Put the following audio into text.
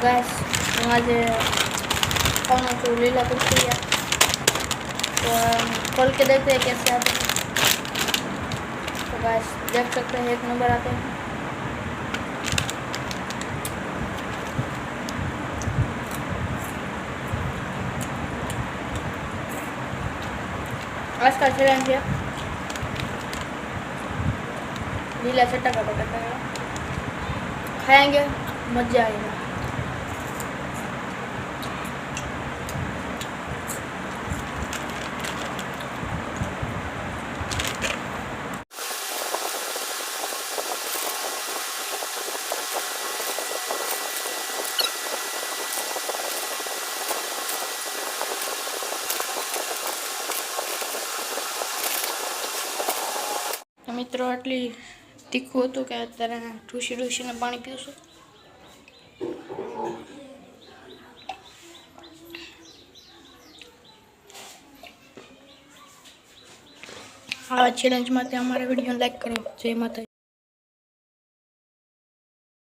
Gas आज कौन तो लीला कुर्सी है तो खोल के देखते हैं कैसे आते हैं। तो गैस देख सकते हैं 1 नंबर आते हैं। आज का चैलेंज है लीला चट्टा का पकड़ता है, खाएंगे मजा आएगा। मित्रों आटली तीखું હતું કે અત્યારે ઠૂસી ઠૂસીને પાણી પીવશું। આ ચેલેન્જ માટે અમારા વિડીયો લાઈક કરો। જય માતા।